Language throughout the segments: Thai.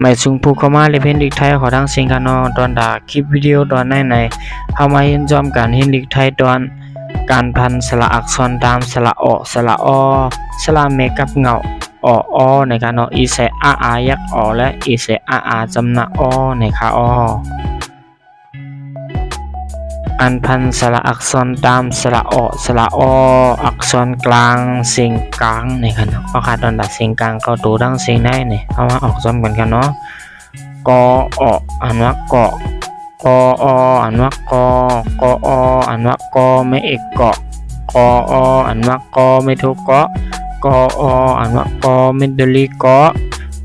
ไม่สูงผู้เข้ามาเลยเห็นลิกไทยขอทั้งสิ่งกันเนาะตอนด่าคลิปวิดีโอตอนไหนเข้ามาเห็นจอมการเห็นลิกไทยตอนการพันสระอักษรตามสระอสระอสระเมกับเงาอในการเนาะอีเสอายักอและอีเสอาจำนะในค่ะการพันสระอักษรตามสระอสระออักษรกลางเสียงกลางในกันเนาะก็ค่ะตอนดัดเสียงกลางเข้าตัวดังเสียงได้เนี่ยเอามาออกซ้อมกันกันเนาะกออ่านว่ากอกออ่านว่ากออ่านว่ากอไม่เอกเกาะกออ่านว่ากอไม่ทุกเกาะกออ่านว่ากอไม่ดลีเกาะ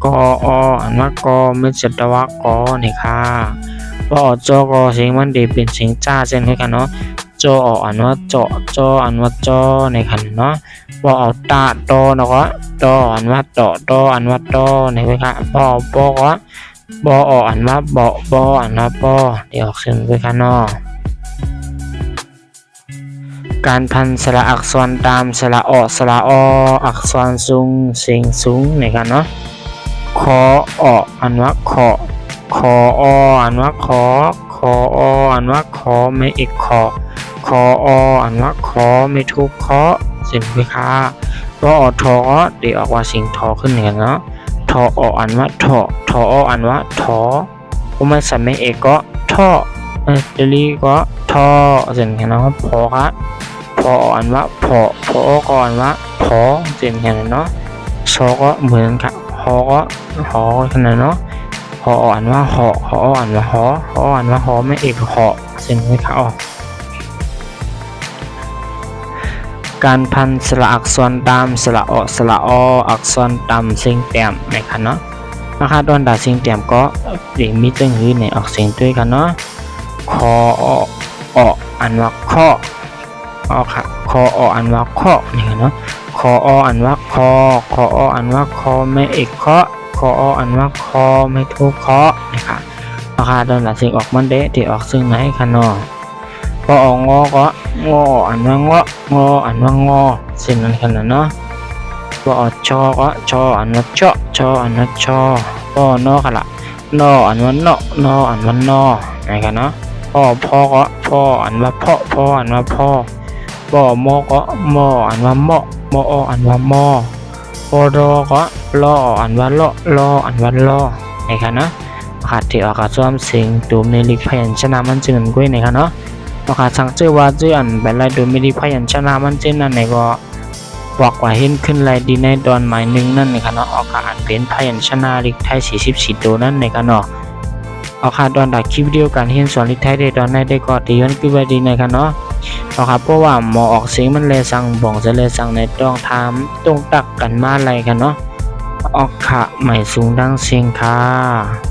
กออ่านว่ากอไม่จัตวะกอเนี่ยค่ะว่าจอกอเสียงมันดีเป็นเสียงจ้าเช่นกันเนาะจออ่านว่าจออ่านว่าจอในขันเนาะว่าเอาตาโตเนาะตออ่านว่าตออ่านว่าตอในค่ะปก็บอ่านว่าบอ่านว่าปอเดี๋ยวออกเสียงด้วยกันเนาะการพันสระอักษรตามสระอสระออักษรสูงเสียงสูงในกันเนาะคออ่านว่าคออ่านว่าคออ่านว่าคอไม่เอกคออ่านว่าคอไม่ทุกเคาะเสียงด้วยค่ะว่าทอเดี๋ยวออกว่าเสียงทอขึ้นเหมือนกันเนาะทออ่านว่าทออ่านว่าทอผมไม่ใส่ไม่เอกก็ทอเดลี่ก็ทอเสียงกันเนาะพอครับพออ่านว่าพอก็อ่านว่าพอเสียงกันเนาะชอก็เหมือนกับหอก็หอขนาดเนาะหออ่านว่าหออ่านว่าหออ่านว่าหอไม่เอกหอเสียงไม่เข้าการพันสระอักษรตามสระอสระออักษรตามเสียงแต้มนะครับเนาะนะคะตอนด่าเสียงแต้มก็เด็กมีจังหื้อในออกเสียงด้วยกันเนาะคออ่านว่าข้อค่ะคออ่านว่าข้อนี่กันเนาะคออ่านว่าคออ่านว่าคอไม่เอกเคาะคออ่านว่าคอไม่ทุกเคาะนะคะนะคะตอนด่าเสียงออกมันเดะที่ออกซึ่งไหนคะเนาะก็งอก็งออ่านว่างอ่านว่างอสิ่งนั้นขนาดเนาะก็ชอก็ชออ่านว่าชออ่านว่าชอก็นอกันละนออ่านว่านออ่านว่านออะไรกันเนาะพ่อก็พ่ออ่านว่าพ่ออ่านว่าพ่อมอก็มออ่านว่ามออ่านว่ามอรอก็รออ่านว่ารออ่านว่ารออะไรกันเนาะขาดที่ออกซ้อมเสียงตูมในลิกพยัญชนะมันจึงกันกุ้ยนะครับเนาะค่ะสังเจอว่าจื่ออันเป็นไรโดยไม่ได้พยัญชนะมันเจนนั่นในก็บอกว่าเห็นขึ้นไรดีในตอนหมายหนึ่งนั่นในค่ะเนาะเอาค่ะอ่านเป็นพยัญชนะลิกไทย44ตัวนั่นในค่ะเนาะเอาค่ะตอนดักคลิปวิดีโอการเห็นสอนลิกไทยได้ตอนในได้ก็ตีย้อนขึ้นไปดีในค่ะเนาะเอาค่ะเพราะว่าหมอออกเสียงมันเลยสั่งบ่งจะเลยสั่งในต้องทำต้องตักกันมาอะไรกันเนาะเอาค่ะใหม่สูงดังเสียงค่ะ